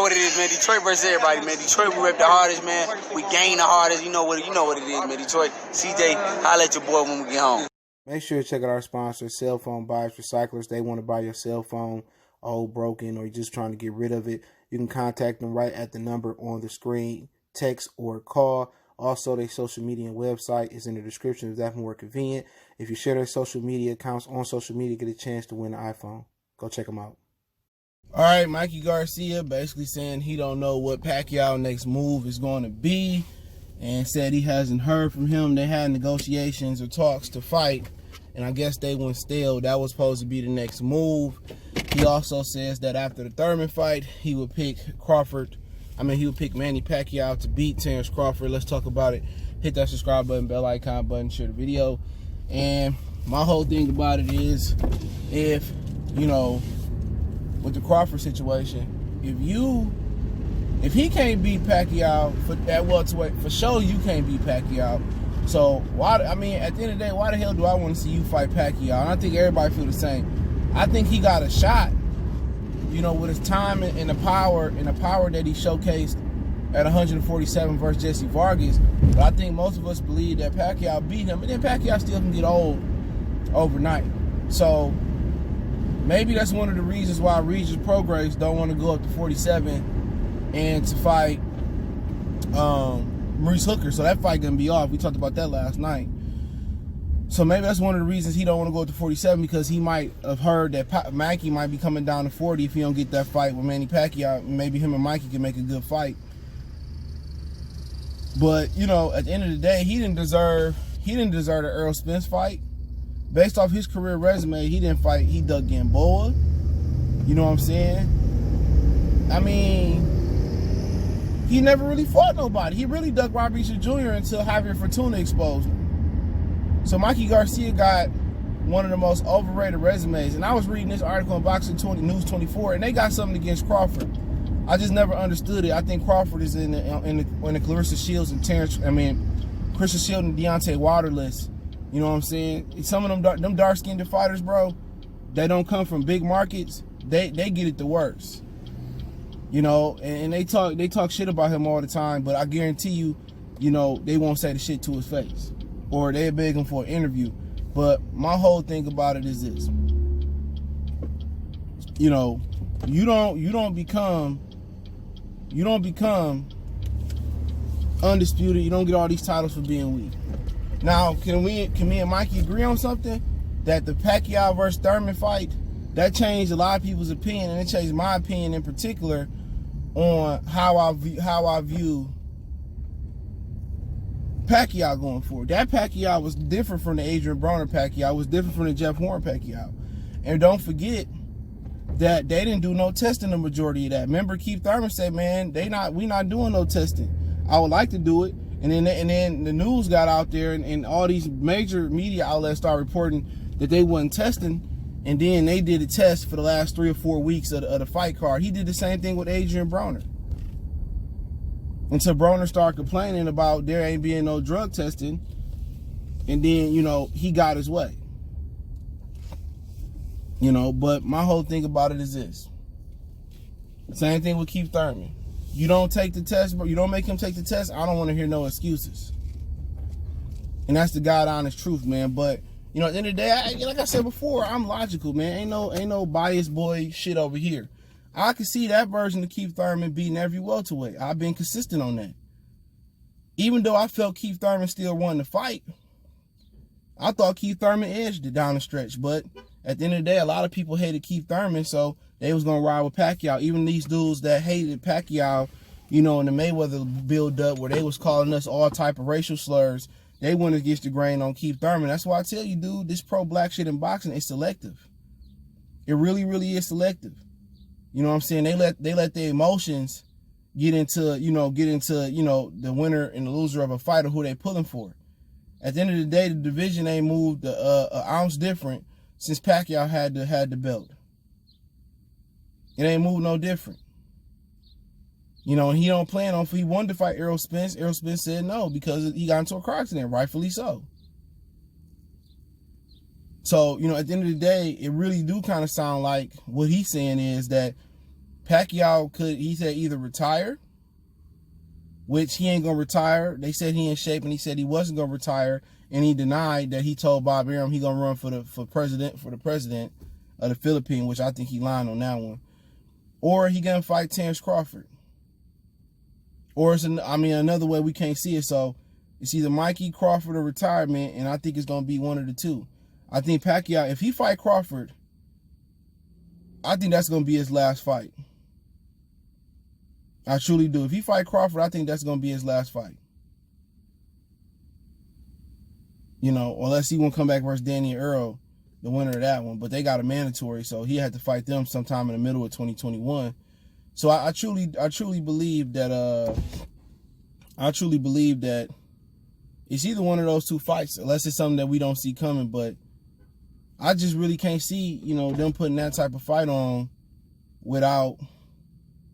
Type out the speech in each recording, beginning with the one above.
what it is, man. Detroit versus everybody, man. Detroit, we rep the hardest, man. We gain the hardest. You know what it is, man. Detroit, CJ, holla at your boy when we get home. Make sure to check out our sponsor, Cell Phone Buyers Recyclers. They want to buy your cell phone old, broken, or you're just trying to get rid of it. You can contact them right at the number on the screen, text or call. Also, their social media and website is in the description if that's more convenient. If you share their social media accounts on social media, get a chance to win an iPhone. Go check them out. All right, Mikey Garcia basically saying he don't know what Pacquiao's next move is going to be, and said he hasn't heard from him. They had negotiations or talks to fight, and I guess they went stale. That was supposed to be the next move. He also says that after the Thurman fight, he would pick he would pick Manny Pacquiao to beat Terence Crawford. Let's talk about it. Hit that subscribe button, bell icon button, share the video. And my whole thing about it is, if, you know, with the Crawford situation, if he can't beat Pacquiao for that welterweight, for sure you can't beat Pacquiao. So why? I mean, at the end of the day, why the hell do I want to see you fight Pacquiao? And I think everybody feel the same. I think he got a shot, you know, with his time and the power that he showcased at 147 versus Jesse Vargas. But I think most of us believe that Pacquiao beat him, and then Pacquiao still can get old overnight. So maybe that's one of the reasons why Regis Prograis don't want to go up to 47 and to fight Maurice Hooker. So that fight gonna be off. We talked about that last night. So maybe that's one of the reasons he don't want to go up to 47, because he might have heard that Mikey might be coming down to 40 if he don't get that fight with Manny Pacquiao. Maybe him and Mikey can make a good fight. But, you know, at the end of the day, he didn't deserve the Errol Spence fight. Based off his career resume, he didn't fight. He dug Gamboa. You know what I'm saying? I mean, he never really fought nobody. He really dug Robinson Jr. until Javier Fortuna exposed him. So Mikey Garcia got one of the most overrated resumes. And I was reading this article on Boxing News 24, and they got something against Crawford. I just never understood it. I think Crawford is in the Clarissa Shields and Clarissa Shields and Deontay Wilder list. You know what I'm saying? Some of them dark-skinned fighters, bro, they don't come from big markets. They get it the worst. You know, and they talk shit about him all the time, but I guarantee you, you know, they won't say the shit to his face, or they beg him for an interview. But my whole thing about it is this: you know, you don't become undisputed. You don't get all these titles for being weak. Now, can me and Mikey agree on something? That the Pacquiao versus Thurman fight, that changed a lot of people's opinion, and it changed my opinion in particular on how I view Pacquiao going forward. That Pacquiao was different from the Adrian Broner Pacquiao. It was different from the Jeff Horn Pacquiao. And don't forget that they didn't do no testing the majority of that. Remember, Keith Thurman said, man, we not doing no testing. I would like to do it. And then the news got out there, and all these major media outlets started reporting that they wasn't testing. And then they did a test for the last 3 or 4 weeks of the fight card. He did the same thing with Adrian Broner. Until Broner started complaining about there ain't being no drug testing. And then, you know, he got his way. You know, but my whole thing about it is this. Same thing with Keith Thurman. You don't take the test, but you don't make him take the test, I don't want to hear no excuses. And that's the God honest truth, man. But, you know, at the end of the day, like I said before, I'm logical, man. Ain't no biased boy shit over here. I can see that version of Keith Thurman beating every welterweight. I've been consistent on that. Even though I felt Keith Thurman still won the fight, I thought Keith Thurman edged it down the stretch. But at the end of the day, a lot of people hated Keith Thurman, so they was going to ride with Pacquiao. Even these dudes that hated Pacquiao, you know, in the Mayweather build-up where they was calling us all type of racial slurs, they went against the grain on Keith Thurman. That's why I tell you, dude, this pro-black shit in boxing is selective. It really, really is selective. You know what I'm saying? They let their emotions get into, you know, the winner and the loser of a fight or who they pulling for. At the end of the day, the division ain't moved an ounce different since Pacquiao had the belt. It ain't moved no different. You know, and he don't plan on, if he wanted to fight Errol Spence, Errol Spence said no because he got into a car accident, rightfully so. So, you know, at the end of the day, it really do kind of sound like what he's saying is that Pacquiao could, he said, either retire, which he ain't gonna retire. They said he in shape, and he said he wasn't gonna retire, and he denied that he told Bob Arum he gonna run for the president of the Philippines, which I think he lied on that one. Or he gonna fight Terence Crawford. Or it's another way we can't see it. So it's either Mikey, Crawford, or retirement, and I think it's gonna be one of the two. I think Pacquiao, if he fight Crawford, I think that's gonna be his last fight. I truly do. If he fight Crawford, I think that's gonna be his last fight. You know, unless he won't come back versus Danny Earl, the winner of that one. But they got a mandatory, so he had to fight them sometime in the middle of 2021. So I truly believe that it's either one of those two fights, unless it's something that we don't see coming. But I just really can't see, you know, them putting that type of fight on without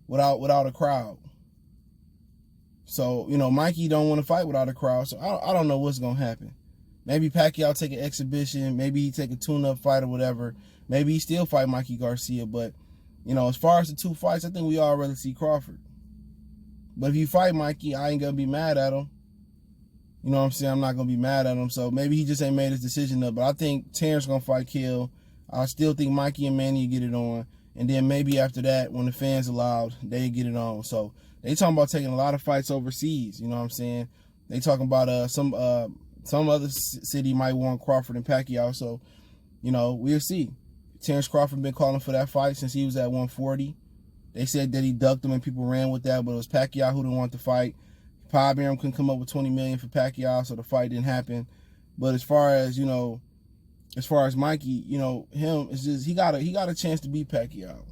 a crowd. So, you know, Mikey don't want to fight without a crowd. So I don't know what's gonna happen. Maybe Pacquiao take an exhibition. Maybe he take a tune-up fight or whatever. Maybe he still fight Mikey Garcia. But, you know, as far as the two fights, I think we all rather see Crawford. But if you fight Mikey, I ain't gonna be mad at him. You know what I'm saying? I'm not gonna be mad at him. So maybe he just ain't made his decision up. But I think Terence gonna fight Kill. I still think Mikey and Manny get it on. And then maybe after that, when the fans allowed, they get it on. So they talking about taking a lot of fights overseas. You know what I'm saying? They talking about some other city might want Crawford and Pacquiao. So, you know, we'll see. Terence Crawford been calling for that fight since he was at 140. They said that he ducked him and people ran with that, but it was Pacquiao who didn't want the fight. Bob Arum couldn't come up with $20 million for Pacquiao, so the fight didn't happen. But as far as, you know, as far as Mikey, you know, him, it's just he got a chance to beat Pacquiao.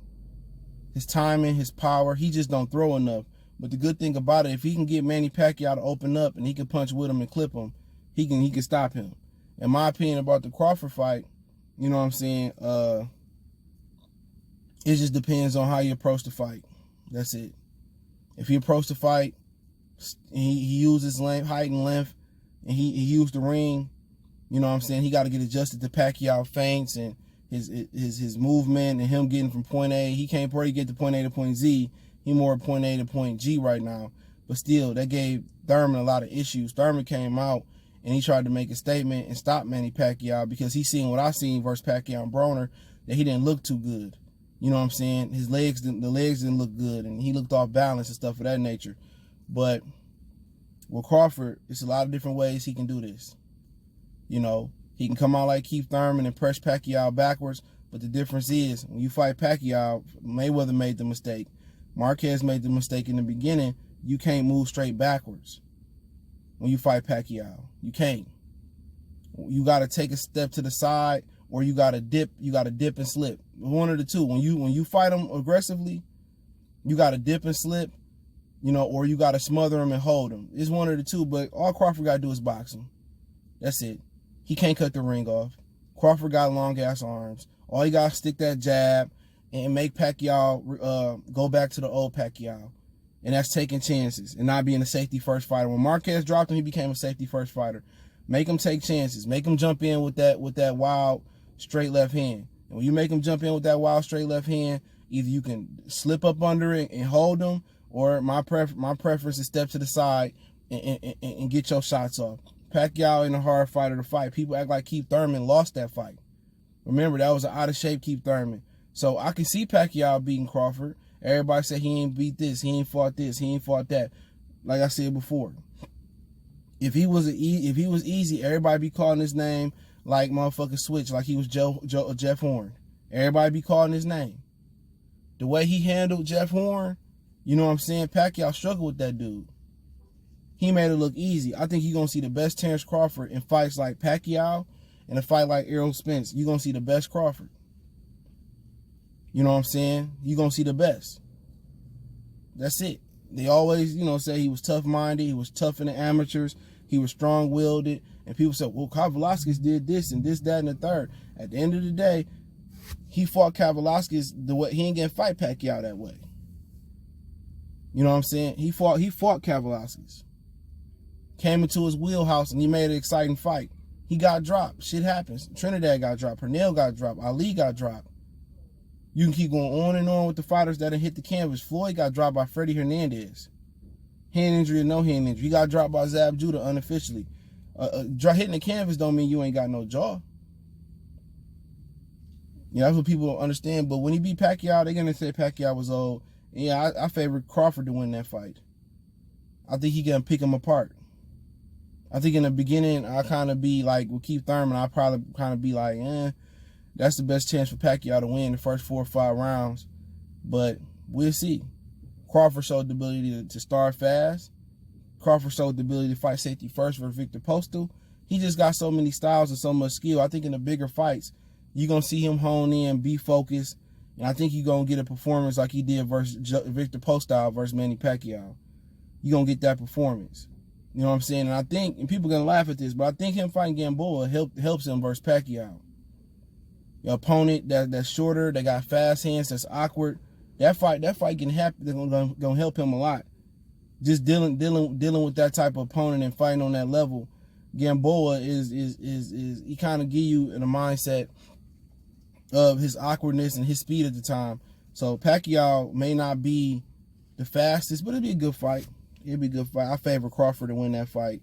His timing, his power, he just don't throw enough. But the good thing about it, if he can get Manny Pacquiao to open up and he can punch with him and clip him, he can stop him. In my opinion about the Crawford fight, you know what I'm saying, it just depends on how you approach the fight. That's it. If you approach the fight, he used his height and length, and he used the ring, you know what I'm saying, he got to get adjusted to Pacquiao feints and his movement and him getting from point A. He can't probably get to point A to point Z. He more point A to point G right now. But still, that gave Thurman a lot of issues. Thurman came out and he tried to make a statement and stop Manny Pacquiao because he seen what I seen versus Pacquiao and Broner, that he didn't look too good. You know what I'm saying? The legs didn't look good, and he looked off balance and stuff of that nature. But with Crawford, it's a lot of different ways he can do this. You know, he can come out like Keith Thurman and press Pacquiao backwards, but the difference is when you fight Pacquiao, Mayweather made the mistake. Marquez made the mistake in the beginning. You can't move straight backwards when you fight Pacquiao. You can't. You got to take a step to the side, or you got to dip. You got to dip and slip. One of the two. When you fight him aggressively, you got to dip and slip, you know, or you got to smother him and hold him. It's one of the two. But all Crawford got to do is box him. That's it. He can't cut the ring off. Crawford got long ass arms. All he got to stick that jab and make Pacquiao go back to the old Pacquiao. And that's taking chances and not being a safety first fighter. When Marquez dropped him, he became a safety first fighter. Make him take chances. Make him jump in with that wild straight left hand. And when you make him jump in with that wild straight left hand, either you can slip up under it and hold him, or my preference is step to the side and get your shots off. Pacquiao ain't a hard fighter to fight. People act like Keith Thurman lost that fight. Remember, that was an out of shape Keith Thurman. So I can see Pacquiao beating Crawford. Everybody say he ain't beat this, he ain't fought this, he ain't fought that. Like I said before, if he was easy, everybody be calling his name like motherfucking Switch, like he was Jeff Horn. Everybody be calling his name. The way he handled Jeff Horn, you know what I'm saying? Pacquiao struggled with that dude. He made it look easy. I think you're gonna see the best Terence Crawford in fights like Pacquiao and a fight like Errol Spence. You're gonna see the best Crawford. You know what I'm saying? You're going to see the best. That's it. They always, you know, say he was tough-minded. He was tough in the amateurs. He was strong-willed. And people say, well, Velasquez did this and this, that, and the third. At the end of the day, he fought Velasquez the way he ain't going to fight Pacquiao that way. You know what I'm saying? He fought Velasquez. Came into his wheelhouse and he made an exciting fight. He got dropped. Shit happens. Trinidad got dropped. Pernell got dropped. Ali got dropped. You can keep going on and on with the fighters that have hit the canvas. Floyd got dropped by Freddie Hernandez. Hand injury or no hand injury. He got dropped by Zab Judah unofficially. Hitting the canvas don't mean you ain't got no jaw. Yeah, that's what people don't understand. But when he beat Pacquiao, they're going to say Pacquiao was old. Yeah, I favor Crawford to win that fight. I think he can pick him apart. I think in the beginning, I kind of be like with Keith Thurman, I probably kind of be like, that's the best chance for Pacquiao to win the first 4 or 5 rounds. But we'll see. Crawford showed the ability to start fast. Crawford showed the ability to fight safety first for Victor Postal. He just got so many styles and so much skill. I think in the bigger fights, you're going to see him hone in, be focused. And I think you're going to get a performance like he did versus Victor Postal versus Manny Pacquiao. You're going to get that performance. You know what I'm saying? And I think, and people are going to laugh at this, but I think him fighting Gamboa helps him versus Pacquiao. Your opponent that's shorter, that got fast hands, that's awkward. That fight can happen. They're gonna help him a lot. Just dealing with that type of opponent and fighting on that level. Gamboa is he kind of give you in a mindset of his awkwardness and his speed at the time. So Pacquiao may not be the fastest, but it'll be a good fight. It'll be a good fight. I favor Crawford to win that fight.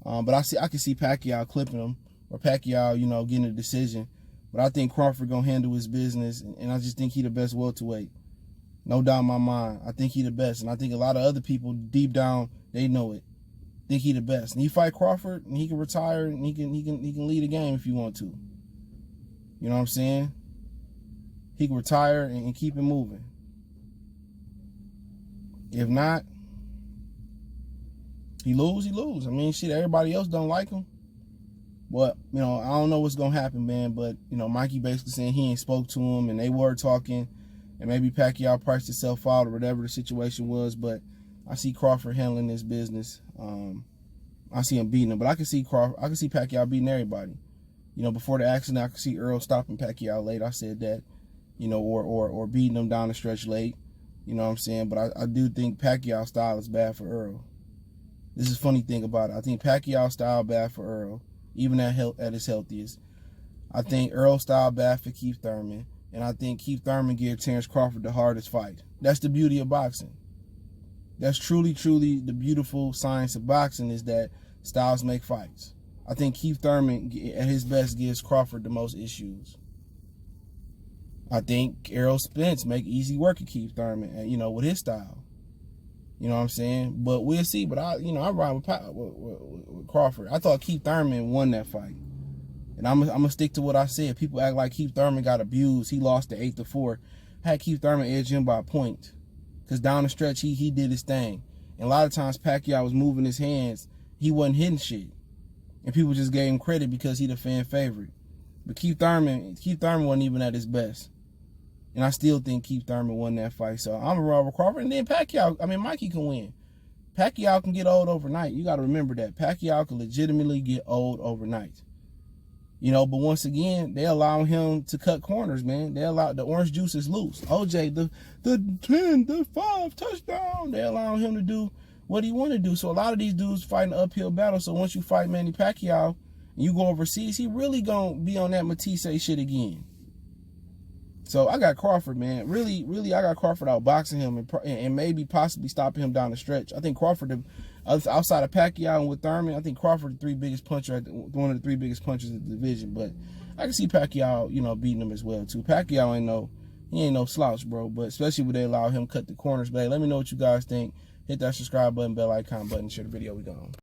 But I can see Pacquiao clipping him, or Pacquiao, getting a decision. But I think Crawford gonna handle his business, and I just think he the best welterweight. No doubt in my mind. I think he the best, and I think a lot of other people deep down they know it. Think he the best, and he fight Crawford, and he can retire, and he can lead a game if you want to. You know what I'm saying? He can retire and keep it moving. If not, he lose. I mean, shit, everybody else don't like him. But, I don't know what's going to happen, man. But, Mikey basically saying he ain't spoke to him, and they were talking, and maybe Pacquiao priced himself out or whatever the situation was. But I see Crawford handling this business. I see him beating him. But I can see Pacquiao beating everybody. Before the accident, I could see Earl stopping Pacquiao late. I said that, or beating him down the stretch late. You know what I'm saying? But I do think Pacquiao's style is bad for Earl. This is a funny thing about it. I think Pacquiao's style bad for Earl, even at his healthiest. I think Earl's style bad for Keith Thurman. And I think Keith Thurman gave Terence Crawford the hardest fight. That's the beauty of boxing. That's truly, truly the beautiful science of boxing, is that styles make fights. I think Keith Thurman, at his best, gives Crawford the most issues. I think Errol Spence make easy work of Keith Thurman, with his style. You know what I'm saying? But we'll see. But I ride with Crawford. I thought Keith Thurman won that fight. And I'm going to stick to what I said. People act like Keith Thurman got abused. He lost to 8-4. Had Keith Thurman edge him by a point. Because down the stretch, he did his thing. And a lot of times Pacquiao was moving his hands. He wasn't hitting shit. And people just gave him credit because he the fan favorite. But Keith Thurman wasn't even at his best. And I still think Keith Thurman won that fight. So I'm a Robert Crawford. And then Mikey can win. Pacquiao can get old overnight. You got to remember that. Pacquiao can legitimately get old overnight. But once again, they allow him to cut corners, man. They allow the orange juice is loose. OJ, the 5 touchdown. They allow him to do what he want to do. So a lot of these dudes fighting an uphill battle. So once you fight Manny Pacquiao and you go overseas, he really gonna be on that Matisse shit again. So I got Crawford, man. Really, I got Crawford outboxing him and maybe possibly stopping him down the stretch. I think Crawford, outside of Pacquiao and with Thurman, I think Crawford one of the 3 biggest punchers in the division. But I can see Pacquiao, beating him as well too. Pacquiao ain't no slouch, bro. But especially when they allow him cut the corners. But hey, let me know what you guys think. Hit that subscribe button, bell icon button, share the video. We gone.